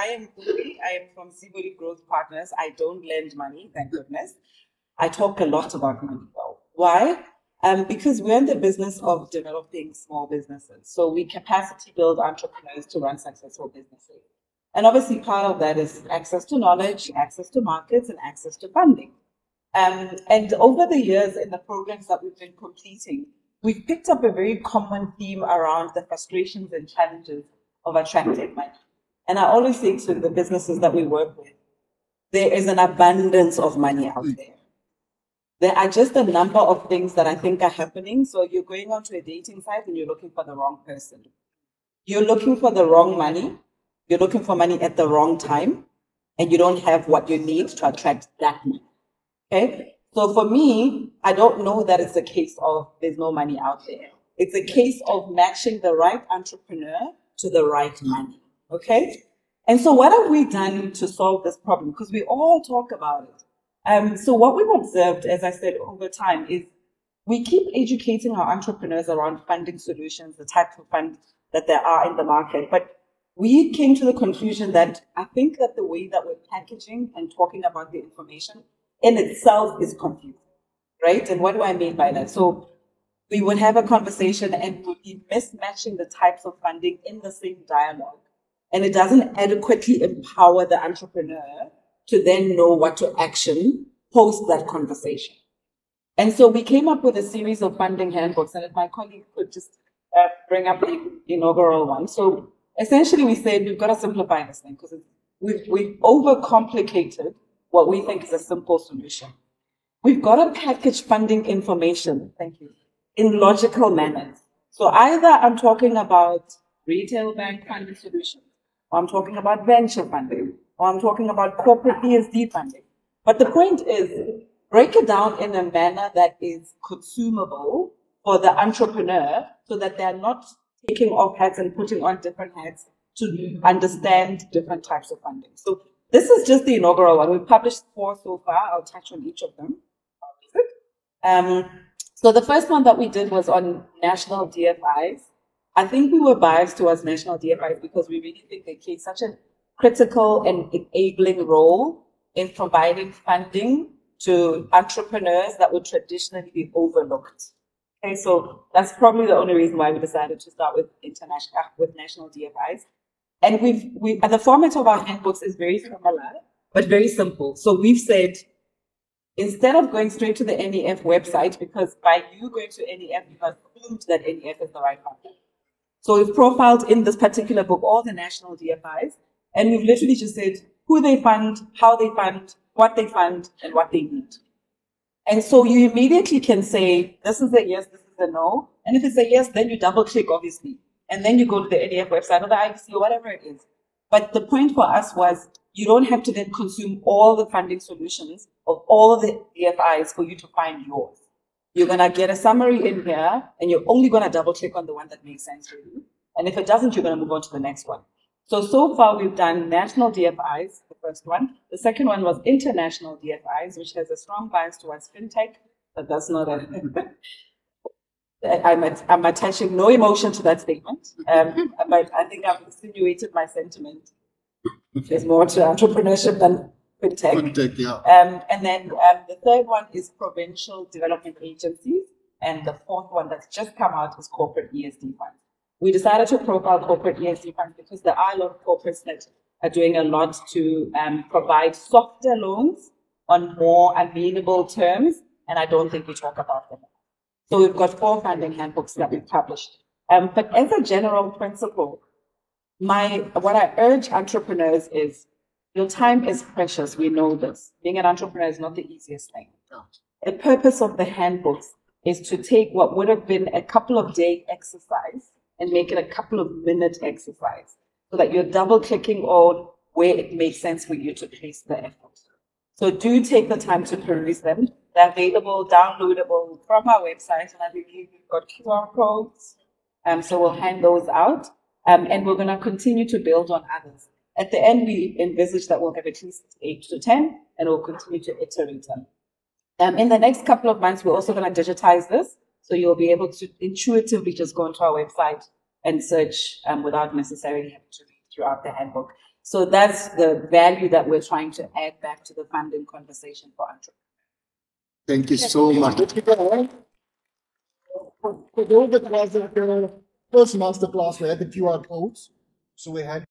I am Khupe. I am from Zevoli Growth Partners. I don't lend money, thank goodness. I talk a lot about money though. Why? Because we're in the business of developing small businesses. So we capacity build entrepreneurs to run successful businesses. And obviously part of that is access to knowledge, access to markets, and access to funding. And over the years in the programs that we've been completing, we've picked up a very common theme around the frustrations and challenges of attracting money. And I always say to the businesses that we work with, there is an abundance of money out there. There are just a number of things that I think are happening. So you're going onto a dating site and you're looking for the wrong person. You're looking for the wrong money. You're looking for money at the wrong time. And you don't have what you need to attract that money. Okay? So for me, I don't know that it's a case of there's no money out there. It's a case of matching the right entrepreneur to the right money. Okay? And so what have we done to solve this problem? Because we all talk about it. So what we've observed, as I said, over time is we keep educating our entrepreneurs around funding solutions, the types of funds that there are in the market. But we came to the conclusion that I think that the way that we're packaging and talking about the information in itself is confusing, right? And what do I mean by that? So we would have a conversation and we'll be mismatching the types of funding in the same dialogue. And it doesn't adequately empower the entrepreneur to then know what to action post that conversation. And so we came up with a series of funding handbooks, and if my colleague could just bring up the inaugural one. So essentially we said we've got to simplify this thing because we've overcomplicated what we think is a simple solution. We've got to package funding information, thank you, in logical manners. So either I'm talking about retail bank funding solutions, or I'm talking about venture funding, or I'm talking about corporate ESD funding. But the point is, break it down in a manner that is consumable for the entrepreneur so that they're not taking off hats and putting on different hats to understand different types of funding. So this is just the inaugural one. We've published 4 so far. I'll touch on each of them. So the first one that we did was on national DFIs. I think we were biased towards national DFIs because we really think they play such a critical and enabling role in providing funding to entrepreneurs that would traditionally be overlooked. Okay, so that's probably the only reason why we decided to start with national DFIs. And the format of our handbooks is very similar, but very simple. So we've said, instead of going straight to the NEF website, because by you going to NEF, you have assumed that NEF is the right funding. So we've profiled in this particular book all the national DFIs, and we've literally just said who they fund, how they fund, what they fund, and what they need. And so you immediately can say, this is a yes, this is a no. And if it's a yes, then you double click, obviously. And then you go to the NEF website or the IBC or whatever it is. But the point for us was you don't have to then consume all the funding solutions of all of the DFIs for you to find yours. You're going to get a summary in here, and you're only going to double click on the one that makes sense for you. And if it doesn't, you're going to move on to the next one. So far we've done national DFIs, the first one. The second one was international DFIs, which has a strong bias towards fintech, but that's not I'm attaching no emotion to that statement, but I think I've insinuated my sentiment. There's more to entrepreneurship than fintech. Fintech, yeah. And then the third one is provincial development agencies, and the fourth one that's just come out is corporate ESD funds. We decided to profile corporate ESD funds because there are a lot of corporates that are doing a lot to provide softer loans on more amenable terms, and I don't think we talk about them. So we've got 4 funding handbooks that we've published. But as a general principle, what I urge entrepreneurs is, your time is precious. We know this. Being an entrepreneur is not the easiest thing. No. The purpose of the handbooks is to take what would have been a couple of day exercise and make it a couple of minute exercise so that you're double clicking on where it makes sense for you to place the effort. So do take the time to peruse them. They're available, downloadable from our website, and I believe we've got QR codes. So we'll hand those out, and we're going to continue to build on others. At the end, we envisage that we'll have at least 8 to 10, and we'll continue to iterate them. In the next couple of months, we're also going to digitize this, so you'll be able to intuitively just go onto our website and search without necessarily having to read throughout the handbook. So that's the value that we're trying to add back to the funding conversation for entrepreneurs. Thank you so much. For those that was at the first masterclass, we had the QR codes. So we had